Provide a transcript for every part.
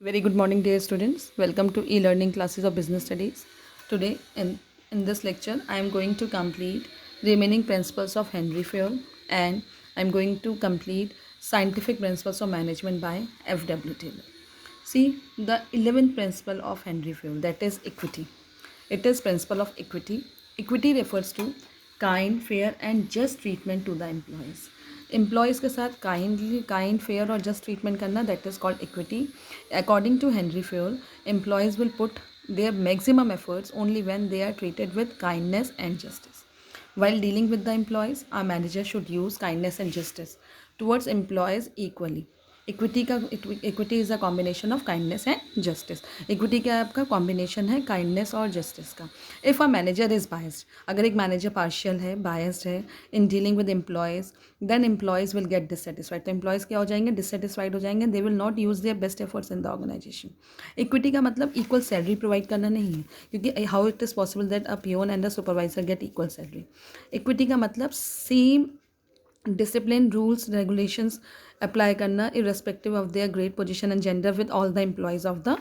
Very good morning, dear students. Welcome to e-learning classes of business studies. Today, in this lecture, I am going to complete remaining principles of Henry Fayol, and I am going to complete scientific principles of management by F.W. Taylor. See, the 11th principle of Henry Fayol, that is equity. It is principle of equity. Equity refers to kind, fair and just treatment to the employees. Employees के साथ kind fair और just treatment करना, that is called equity. According to Henri Fayol, employees will put their maximum efforts only when they are treated with kindness and justice. While dealing with the employees, our manager should use kindness and justice towards employees equally. Equity is a combination of kindness and justice. Equity क्या है आपका? Combination है kindness और justice का. If a manager is biased, अगर एक manager partial है, biased है in dealing with employees, then employees will get dissatisfied. तो एम्प्लॉयज़ क्या हो जाएंगे? डिससेटिस्फाइड हो जाएंगे. They will not use their best efforts in the organisation. Equity का मतलब इक्वल सैलरी प्रोवाइड करना नहीं है, क्योंकि how it is possible that a peon and a supervisor get equal salary. Equity का मतलब same discipline, rules, regulations apply करना irrespective of their grade, position and gender with all the employees of the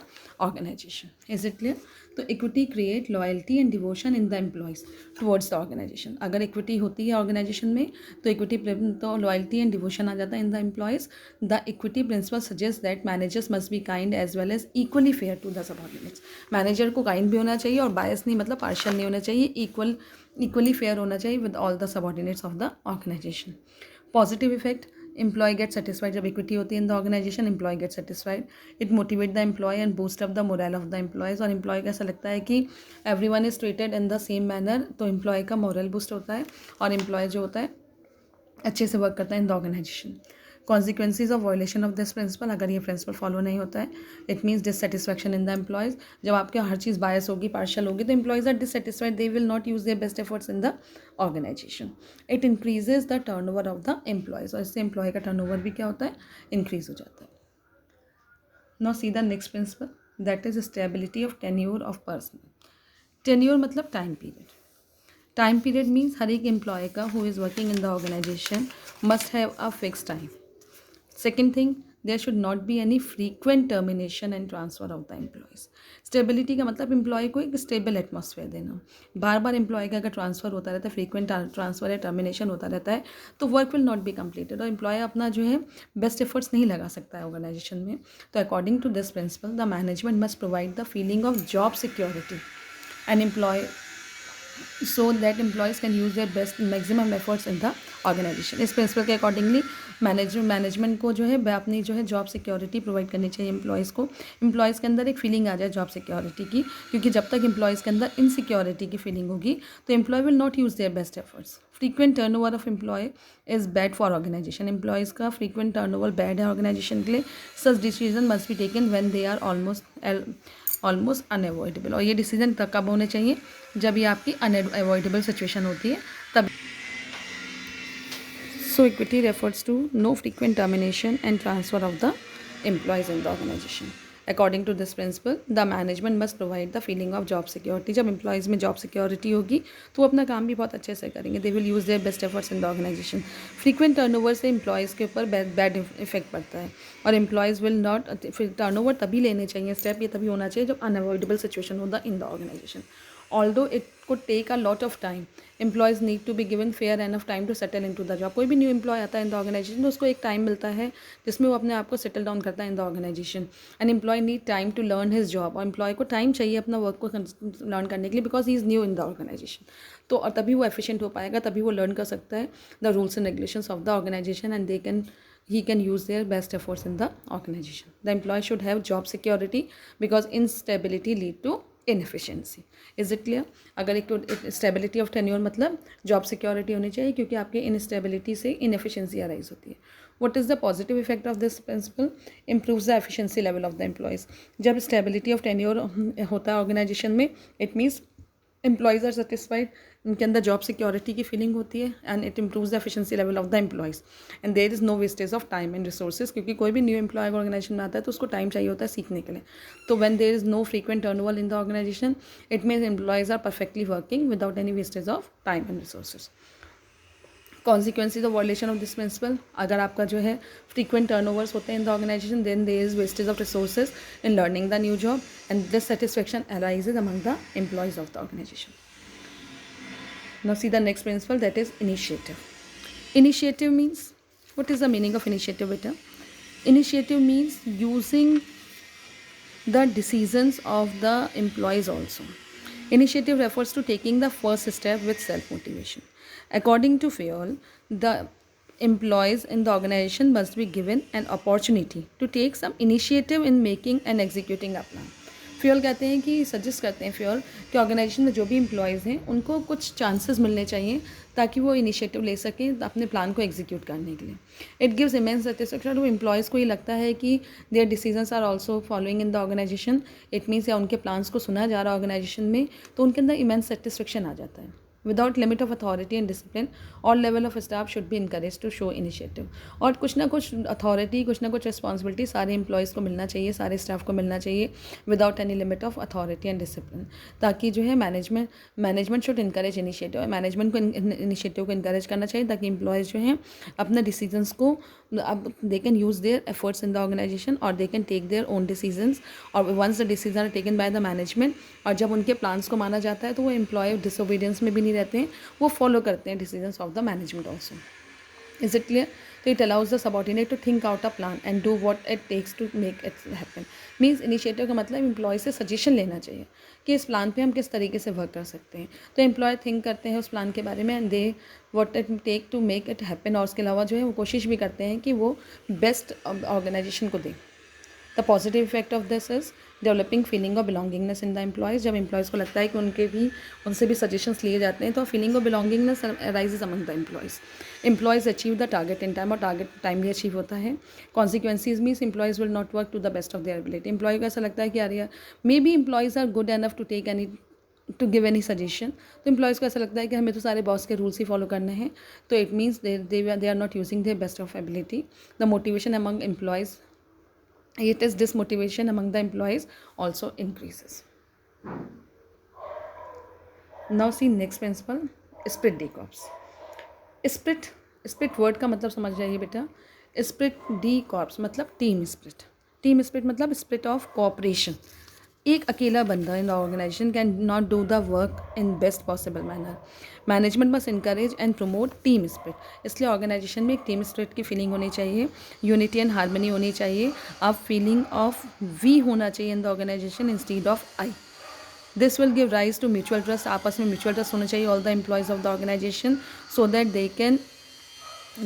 organization. Is it clear? तो equity create loyalty and devotion in the employees towards the organisation. अगर equity होती है organisation में तो equity तो loyalty and devotion आ जाता है in the employees. The equity principle suggest that managers must be kind as well as equally fair to the subordinates. Manager को काइंड भी होना चाहिए और बायस नहीं, मतलब पार्शियल नहीं होना चाहिए, इक्वली फेयर होना चाहिए with all the subordinates of the organisation. Positive effect, employee get satisfied. जब इक्विटी होती है in the organisation, employee get satisfied. It motivate the employee and boost up the morale of the employees. और employee को ऐसा लगता है कि everyone is treated in the same manner, तो एम्प्लॉय का मोरल बूस्ट होता है और एम्प्लॉय जो होता है अच्छे से वर्क करता है in the organisation. Consequences of violation of this principle, अगर ये प्रिंसिपल फॉलो नहीं होता है, it means dissatisfaction in the employees. जब आपके हर चीज़ बायस होगी, पार्शल होगी, तो employees are dissatisfied, they will not use their best efforts in the organisation. It increases the turnover of the employees, और इससे एम्प्लॉय का टर्नओवर भी क्या होता है? इंक्रीज हो जाता है. Now see the next principle, that is stability of tenure of person. Tenure मतलब time period. Time period means हर एक एम्प्लॉय का who is working in the organisation must have a fix time. Second thing, there should not be any frequent termination and transfer of the employees. Stability का मतलब employ को एक stable atmosphere देना. बार बार employ का अगर transfer होता रहता है, फ्रीक्वेंट ट्रांसफ़र या टर्मिनेशन होता रहता है, तो work will not be completed और एम्प्लॉय अपना जो है बेस्ट एफर्ट्स नहीं लगा सकता है ऑर्गेनाइजेशन में. तो according to this principle, the management must provide the feeling of job security and employee so that employees can use their best maximum efforts in the organization. इस प्रिंसिपल के accordingly management को जो है अपनी जो है जॉब सिक्योरिटी प्रोवाइड करनी चाहिए एम्प्लॉयज़ को. एम्प्लॉयज़ के अंदर एक फीलिंग आ जाए जॉब सिक्योरिटी की, क्योंकि जब तक एम्प्लॉयज़ के अंदर इनसिक्योरिटी की फीलिंग होगी तो employee will not use their best efforts. Frequent turnover of employee is bad for organisation. Employees का फ्रीक्वेंट टर्नओवर बैड है ऑर्गेनाइजेशन के लिए. Such decision must be taken when they are almost unavoidable. और ये decision कब होने चाहिए? जब ये आपकी अनएवॉइडेबल सिचुएशन होती है तब. So equity refers to no frequent termination and transfer of the employees in the organisation. According to this principle, the management must provide the feeling of job security. जब एम्प्लॉयज़ में job security होगी तो वो अपना काम भी बहुत अच्छे से करेंगे. They will use their best efforts in the organisation. Frequent turnover से एम्प्लॉयज़ के ऊपर बैड इफेक्ट पड़ता है और एम्प्लॉयज़ विल नॉट. फिर टर्नओवर तभी लेने चाहिए, स्टेप ये तभी होना चाहिए जब अनअवॉइडेबल सिचुएशन होता in the organisation. Although it could take a lot of time, employees need to be given fair enough time to settle into the job. कोई भी न्यू एम्प्लॉय आता है इन द ऑर्गेनाइजेशन तो उसको एक time मिलता है जिसमें वो अपने आप को सेटल डाउन करता है in the organisation. An employee need time to learn his job. और एम्प्लॉय को टाइम चाहिए अपना वर्क को लर्न करने के लिए, because he is new in the organisation. तो और तभी वो एफिशिएंट हो पाएगा, तभी वो लर्न कर सकता है the rules and regulations of the organisation and he can use their best efforts in the organization. The employee should have job security because instability lead to inefficiency. Is it clear? अगर एक stability of tenure मतलब job security होनी चाहिए, क्योंकि आपके instability से inefficiency arise होती है. What is the positive effect of this principle? Improves the efficiency level of the employees. जब स्टेबिलिटी ऑफ टेन्योर होता है ऑर्गेनाइजेशन में, it means employees are satisfied, उनके अंदर जॉब सिक्योरिटी की फीलिंग होती है and it improves the efficiency level of the employees and there is no wastage of time and resources. क्योंकि कोई भी न्यू एम्प्लॉय ऑर्गेनाइजेशन में आता है तो उसको टाइम चाहिए होता है सीखने के लिए. तो when there is no frequent turnover in the organisation, it means employees are perfectly working without any wastage of time and resources. Consequences of violation of this principle, अगर आपका जो है फ्रीक्वेंट टर्नओवर्स होते हैं in the organisation, then there is wastage of resources in learning the new job and dissatisfaction arises among the employees of the organisation. Now see the next principle, that is initiative. Initiative means, what is the meaning of initiative beta? Initiative means using the decisions of the employees also. Initiative refers to taking the first step with self-motivation. According to Fayol, the employees in the organization must be given an opportunity to take some initiative in making and executing a plan. Fayol कहते हैं कि suggest करते हैं Fayol कि organisation में जो भी employees हैं उनको कुछ चांसेस मिलने चाहिए ताकि वो इनिशिएटिव ले सकें अपने प्लान को एग्जीक्यूट करने के लिए. It gives immense satisfaction. वो एम्प्लॉयज़ को ये लगता है कि their decisions are also following in the organisation. It means या उनके प्लान्स को सुना जा रहा है ऑर्गेनाइजेशन में, तो उनके अंदर इमेंस सेटिस्फेक्शन आ जाता है. Without limit of authority and discipline all level of staff should be encourage to show initiative. और कुछ ना कुछ अथॉरिटी, कुछ ना कुछ रिस्पॉन्सिबिलिटी सारे एम्प्लॉयज़ को मिलना चाहिए, सारे स्टाफ को मिलना चाहिए without any limit of authority and discipline, ताकि जो है management should encourage initiative. Management को इनिशिएटिव को इनकरेज करना चाहिए ताकि एम्प्लॉयज़ जो हैं अपने डिसीजंस को, अब they can use their efforts in the organisation और they can take their own decisions. और once the decision are taken by the management, और जब उनके प्लान्स को माना जाता है तो वो एम्प्लॉय डिसोबीडियंस में भी नहीं रहते हैं, वो फॉलो करते हैं decisions of the management also. Is it clear? तो it allows the subordinate to think out a plan and do what it takes to make it happen. Means initiative का मतलब एम्प्लॉय से सजेशन लेना चाहिए कि इस प्लान पे हम किस तरीके से वर्क कर सकते हैं. तो एम्प्लॉय थिंक करते हैं उस प्लान के बारे में and they what it take to make it happen. और उसके अलावा जो है वो कोशिश भी करते हैं कि वो बेस्ट ऑर्गेनाइजेशन को दें. The positive effect of this is developing feeling of belongingness in the employees. जब एम्प्लॉयज़ को लगता है कि उनसे भी सजेशंस लिए जाते हैं तो feeling of belongingness arises among the employees. Employees achieve the target in time, और टारगेट टाइमली अचीव होता है. Consequences means employees will not work to the best of their ability. Employee को ऐसा लगता है कि यार may be employees are good enough to give any suggestion. तो एम्प्लॉयज़ को ऐसा लगता है कि हमें तो सारे बॉस के रूल्स ही फॉलो करने हैं. तो it means they are not using their best of ability. The motivation among employees, it is dismotivation among the employees also increases. Now see next principle, split D corps. split word का मतलब समझ जाइए बेटा. split D corps मतलब team split. Team split मतलब split of cooperation. एक अकेला बंदा in the organisation can not do the work in best possible manner. Management must encourage and promote team spirit. इसलिए ऑर्गेनाइजेशन में एक टीम स्पिरिट की feeling होनी चाहिए, यूनिटी एंड हार्मनी होनी चाहिए. अब फीलिंग ऑफ वी होना चाहिए in the organisation instead of I. This will give rise to mutual trust. आपस में म्यूचुअल ट्रस्ट होना चाहिए all the employees of the organisation so that they can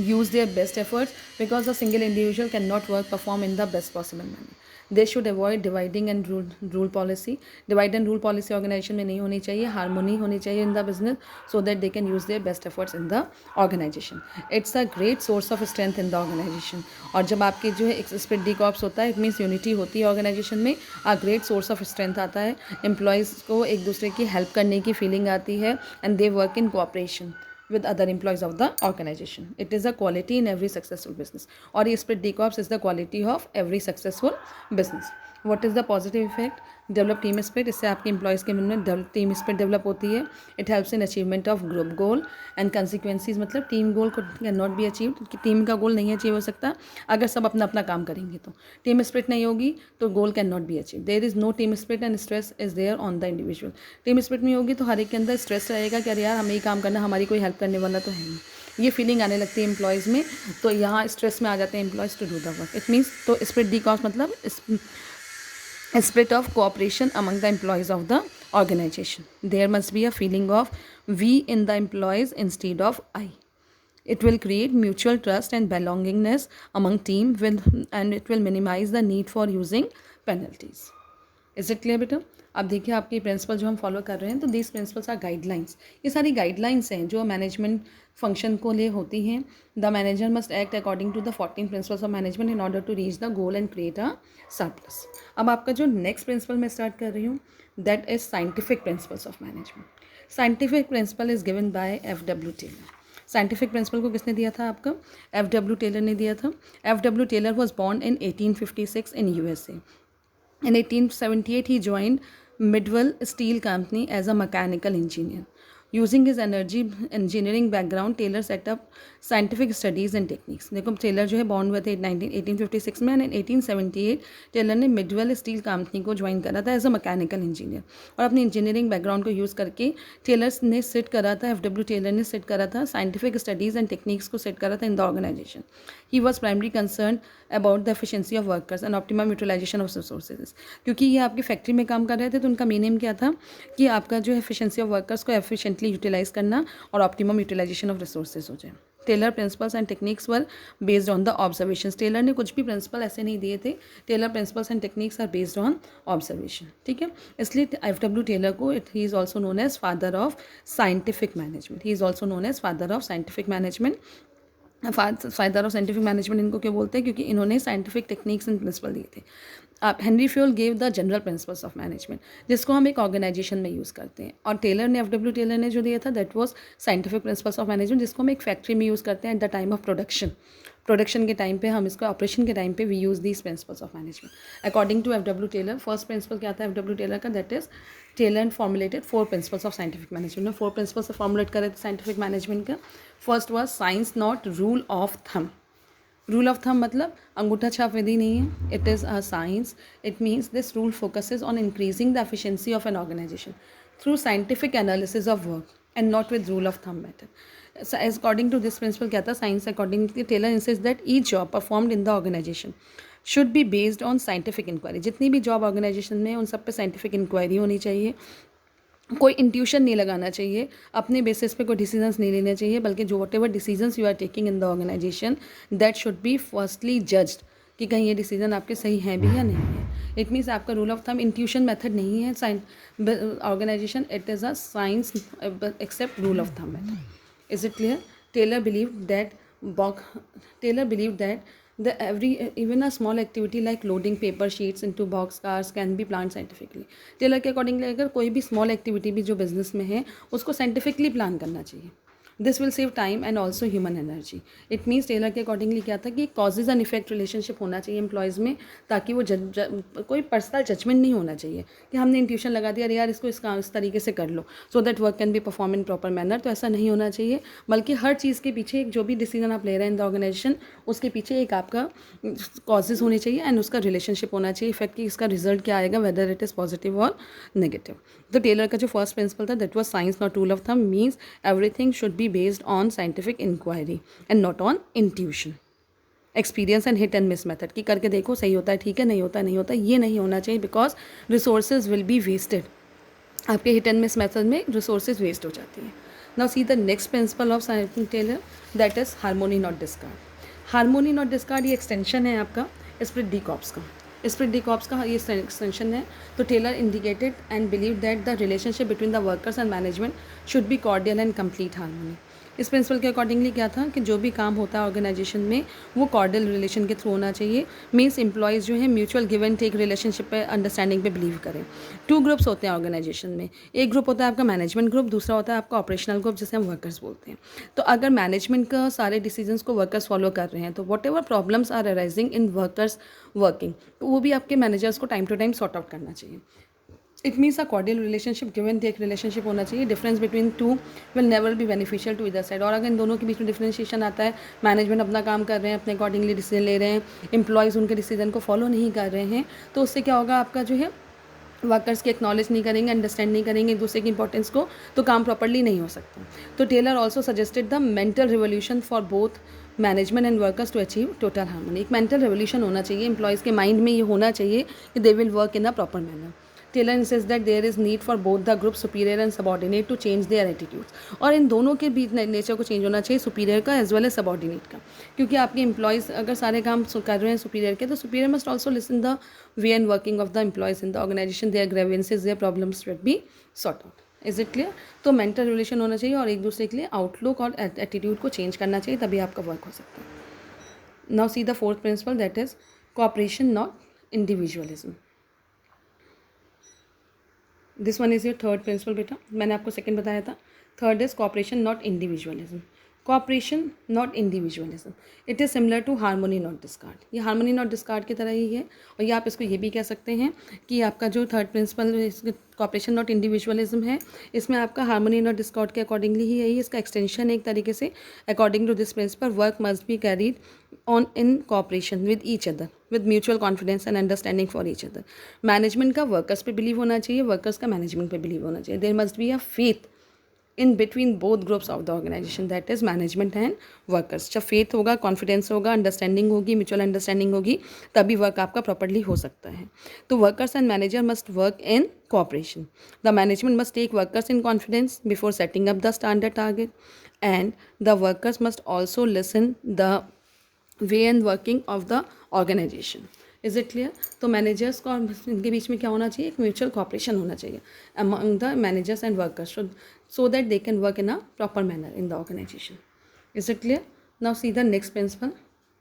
use their best efforts, because a single individual cannot perform in the best possible manner. They should avoid dividing and rule policy. Divide and rule policy organization में नहीं होनी चाहिए. Harmony होनी चाहिए in the business so that they can use their best efforts in the organization. It's a great source of strength in the organization. और जब आपके जो है स्पिरिट डी कॉर्प्स होता है, इट मीन्स यूनिटी होती है ऑर्गेनाइजेशन में, a great source of strength आता है. एम्प्लॉयज़ को एक दूसरे की हेल्प करने की फीलिंग आती है and they work in cooperation with other employees of the organization. It is a quality in every successful business. और ये split D corps is the quality of every successful business. What is the positive effect? Develop team spirit. इससे आपके employees के मन में team spirit develop होती है. It helps in achievement of group goal and consequences. मतलब team goal को can not be achieve. Team का गोल नहीं अचीव हो सकता अगर सब अपना अपना काम करेंगे. तो टीम स्पिरिट नहीं होगी तो goal can not be achieve. There is no team spirit and stress is there on the individual. Team spirit नहीं होगी तो हर एक के अंदर स्ट्रेस रहेगा कि अरे यार हमें ही काम करना, हमारी कोई हेल्प करने वाला तो है नहीं. ये फीलिंग आने लगती है एम्प्लॉयज़ में, तो यहाँ स्ट्रेस में आ जाते हैं employees to do the work. It means तो स्पिरिट डी कॉर्प्स मतलब a spirit of cooperation among the employees of the organization. There must be a feeling of we in the employees instead of I. It will create mutual trust and belongingness among team and it will minimize the need for using penalties. Is it clear बेटा? अब देखिए आपके principal जो हम follow कर रहे हैं, तो दीज प्रिंसिपल्स आर गाइडलाइंस. ये सारी गाइडलाइंस हैं जो मैनेजमेंट फंक्शन को लिए होती हैं. The manager must act according to the 14 principles of management in order to reach the goal and create a surplus. अब आपका जो नेक्स्ट प्रिंसिपल मैं स्टार्ट कर रही हूँ, that is scientific principles of management. Scientific principle is given by F.W. Taylor. Scientific principle को किसने दिया था आपका? F.W. टेलर ने दिया था. F.W. Taylor was born in 1856 in USA. In 1878 he joined Midwell Steel Company as a mechanical engineer. Using his energy engineering background Taylor set up scientific studies and techniques. देखो Taylor जो है born हुए थे 1856 में, and 1878 Taylor ने Midvale steel company को join करा था एज अ मैकेनिकल इंजीनियर, और अपनी इंजीनियरिंग बैकग्राउंड को यूज़ करके टेलर्स ने सेट करा था, FW टेलर ने सेट करा था साइंटिफिक स्टडीज़ एंड टेक्निक्स को सेट करा था in the organisation. He was primary concern about the efficiency of workers and optimum utilisation of resources. क्योंकि ये आपकी फैक्ट्री में काम कर रहे थे तो उनका मेन एम क्या था कि आपका जो एफिशिएंसी ऑफ वर्कर्स को एफिशिएंटली यूटिलाइज करना और ऑप्टिमम यूटिलाइजेशन ऑफ रिसोर्सेज हो जाए। Taylor principles and techniques were based on the observation. Taylor ने कुछ भी प्रिंसिपल ऐसे नहीं दिए थे, Taylor principles and techniques are based on observation, ठीक है। इसलिए FW टेलर को he is also known as father of scientific management. He is also known as father of scientific management. Father of scientific management इनको क्यों बोलते हैं, क्योंकि इन्होंने साइंटिफिक टेक्निक्स एंड प्रिंसिपल दिए थे। आप Henry Fayol gave the general principles of management, जिसको हम एक ऑर्गेनाइजेशन में यूज़ करते हैं, और टेलर ने FW टेलर ने जो दिया था that was scientific principles of management, जिसको हम एक फैक्ट्री में यूज़ करते हैं at the time of production के टाइम पे हम इसको ऑपरेशन के टाइम पे we use these principles of management according to FW Taylor. First principle क्या था FW टेलर का, that is Taylor and formulated 4 principles of scientific management. में 4 प्रिंसिपल्स से फॉर्मुलेट करे थे साइंटिफिक मैनेजमेंट का। First was science not rule of thumb. Rule of thumb मतलब अंगूठा छाप विधि नहीं है, it is a science. It means this rule focuses on increasing the efficiency of an organisation through scientific analysis of work and not with rule of thumb method. According to this principle क्या था, science according to Taylor insist that each job performed in the organisation should be based on scientific inquiry. जितनी भी job organisation में उन सब पे scientific inquiry होनी चाहिए, कोई इंट्यूशन नहीं लगाना चाहिए, अपने बेसिस पे कोई डिसीजंस नहीं लेने चाहिए, बल्कि जो whatever decisions you are taking in the organisation that should be firstly judged कि कहीं ये डिसीजन आपके सही हैं भी या नहीं है। इट मीन्स आपका rule of thumb intuition method नहीं है organisation, it is a science except rule of thumb method. Is it clear? Taylor believed that even a small activity like loading paper sheets into box cars can be planned scientifically. Taylor के accordingly अगर कोई भी small activity भी जो business में है उसको scientifically plan करना चाहिए। This will save time and also human energy. It means Taylor के अकॉर्डिंगली क्या था कि कॉजेज एंड इफेक्ट रिलेशनशिप होना चाहिए एम्प्लॉयज़ में, ताकि वो कोई पर्सनल जजमेंट नहीं होना चाहिए कि हमने इंट्यूशन लगा दिया, अरे यार इसको इस तरीके से कर लो so that work can be perform in proper manner. तो ऐसा नहीं होना चाहिए, बल्कि हर चीज़ के पीछे एक जो भी डिसीजन आप ले रहे हैं इन द ऑर्गेनाइजेशन उसके पीछे एक आपका कॉजेज होने चाहिए एंड उसका रिलेशनशिप होना चाहिए इफेक्ट की इसका रिजल्ट क्या आएगा, वेदर इट इज़ पॉजिटिव और नेगेटिव। तो टेलर का जो फर्स्ट प्रिंसिपल था that was science not rule of thumb, means everything should be based on scientific inquiry and not on intuition. Experience and hit and miss method की करके देखो सही होता है, ठीक है, नहीं होता नहीं होता, ये नहीं होना चाहिए because resources will be wasted. आपके हिट एंड मिस मेथड में रिसोर्सेज वेस्ट हो जाती हैं। Now see the next principle of scientific Taylor that is harmony not discord. Harmony not discord ये एक्सटेंशन है आपका स्प्रिट डी कॉर्प्स का। Spirit de corps का ये एक्सटेंशन है। तो Taylor indicated and believe that the relationship between the workers and management should be cordial and complete harmony. इस principal के अकॉर्डिंगली क्या था कि जो भी काम होता है ऑर्गेनाइजेशन में वो कॉर्डियल रिलेशन के थ्रू होना चाहिए। मीन्स एम्प्लॉयज़ जो है mutual give and take relationship पे अंडरस्टैंडिंग पे बिलीव करें। 2 ग्रुप्स होते हैं ऑर्गेनाइजेशन में, एक ग्रुप होता है आपका मैनेजमेंट ग्रुप, दूसरा होता है आपका ऑपरेशनल ग्रुप जिसे हम वर्कर्स बोलते हैं। तो अगर मैनेजमेंट का सारे डिसीजंस को वर्कर्स फॉलो कर रहे हैं तो whatever problems are arising in workers working, तो वो भी आपके मैनेजर्स को time to time sort out करना चाहिए। It means a cordial relationship, give and take relationship होना चाहिए। Difference between two will never be beneficial to इधर साइड। और अगर इन दोनों के बीच में डिफरेंशिएशन आता है, मैनेजमेंट अपना काम कर रहे हैं, अपने अकॉर्डिंगली डिसीजन ले रहे हैं, एम्प्लॉयज़ उनके डिसीजन को फॉलो नहीं कर रहे हैं, तो उससे क्या होगा, आपका जो है वर्कर्स के एक्नॉलेज नहीं करेंगे, अंडरस्टैंड नहीं करेंगे एक दूसरे की इंपॉर्टेंस को, तो काम प्रॉपरली नहीं हो सकता। तो Taylor also suggested the mental revolution for both management and workers to achieve total harmony. एक मेंटल रिवोल्यूशन होना चाहिए, एम्प्लॉयज़ के माइंड में ये होना चाहिए कि they will work in a proper manner. Taylor insist that there is need for both the group superior and subordinate to change their attitudes. और इन दोनों के बीच नेचर को चेंज होना चाहिए, सुपीरियर का एज वेल एज सबॉर्डिनेट का। क्योंकि आपके एम्प्लॉयज़ अगर सारे काम कर रहे हैं सुपीरियर के, तो superior must also listen the way and working of the employees in the organisation, their grievances, their problems should be sort out. Is it clear? तो मेंटल रिलेशन होना चाहिए और एक दूसरे के लिए आउटलुक और एटीट्यूड को चेंज करना चाहिए, तभी आपका वर्क हो सकता है। Now see the fourth principle that is cooperation not individualism. This one is your third principle बेटा, मैंने आपको सेकंड बताया था। Third is cooperation not individualism. Cooperation not individualism, it is similar to harmony not discord, ये harmony not discord की तरह ही है। और ये आप इसको ये भी कह सकते हैं कि आपका जो third principle cooperation not individualism है, इसमें आपका हार्मोनी नॉट डिस्कॉर्ड के अकॉर्डिंगली ही है, इसका एक्सटेंशन एक तरीके से according to this principle work must be carried on in cooperation with each other with mutual confidence and understanding for each other. Management का वर्कर्स पे बिलीव होना चाहिए, वर्कर्स का मैनेजमेंट पे बिलीव होना चाहिए। There must be a faith in between both groups of the organisation, that is management and workers. जब faith होगा, कॉन्फिडेंस होगा, अंडरस्टैंडिंग होगी, म्यूचुअल अंडरस्टैंडिंग होगी, तभी वर्क आपका प्रॉपर्ली हो सकता है। तो workers and manager must work in cooperation. The management must take workers in confidence before setting up the standard target, and the workers must also listen the way and working of the organization. Is it clear? तो managers को इनके बीच में क्या होना चाहिए, एक mutual cooperation होना चाहिए among the managers and workers, so that they can work in a proper manner in the organisation. Is it clear? Now see the next principle,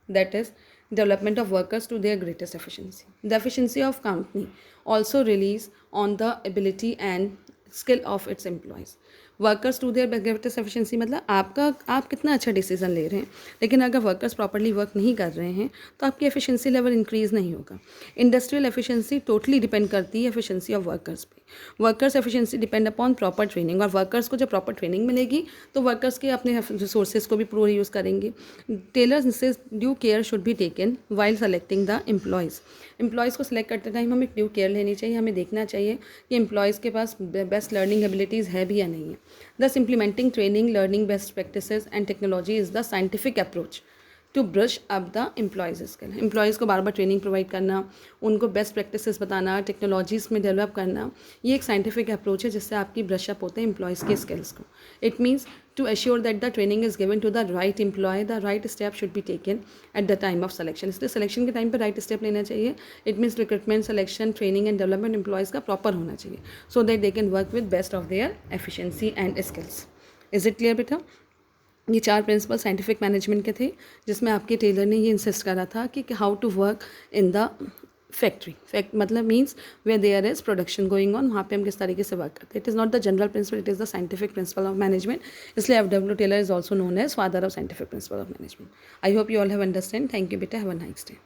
that is development of workers to their greatest efficiency. The efficiency of company also relies on the ability and skill of its employees. Workers to their greatest efficiency मतलब आप कितना अच्छा decision ले रहे हैं, लेकिन अगर workers properly work नहीं कर रहे हैं तो आपकी एफिशिएंसी लेवल इंक्रीज़ नहीं होगा। इंडस्ट्रियल एफिशिएंसी टोटली डिपेंड करती है एफिशिएंसी ऑफ वर्कर्स पे। Workers efficiency depend upon proper training, और वर्कर्स को जब प्रॉपर ट्रेनिंग मिलेगी तो वर्कर्स के अपने रिसोर्सेज को भी पूरा यूज़ करेंगे। टेलर्स से due care should be taken while selecting the employees. Employees को सिलेक्ट करते टाइम हमें ड्यू केयर लेनी चाहिए, हमें देखना चाहिए कि एम्प्लॉयज़ के पास बेस्ट लर्निंग एबिलिटीज़ है भी या नहीं है। Thus, implementing training, learning best practices and technology is the scientific approach to brush up the employees skill. Employees को बार बार ट्रेनिंग प्रोवाइड करना, उनको बेस्ट प्रैक्टिसेस बताना, टेक्नोलॉजीज़ में डेवलप करना, ये एक साइंटिफिक अप्रोच है जिससे आपकी ब्रश अप होते हैं एम्प्लॉयज़ के स्किल्स को। It means to assure that the training is given to the right employee, the right step should be taken at the time of selection. इसलिए सिलेक्शन के time पे राइट स्टेप लेना चाहिए। It means recruitment, selection, training and development employees का proper होना चाहिए, सो that they can work with best of there efficiency and skills. Is it clear बेटा? ये 4 प्रिंसिपल साइंटिफिक मैनेजमेंट के थे, जिसमें आपके टेलर ने ये इंसिस्ट करा था कि how to work in the factory. मतलब means where there is production going on, वहाँ पे हम किस तरीके से वर्क करते हैं। It is not the general principle, it is the scientific principle of management. इसलिए FW Taylor is also known as father of scientific principle of management. I hope you all have understand. Thank you बेटा, have a nice day.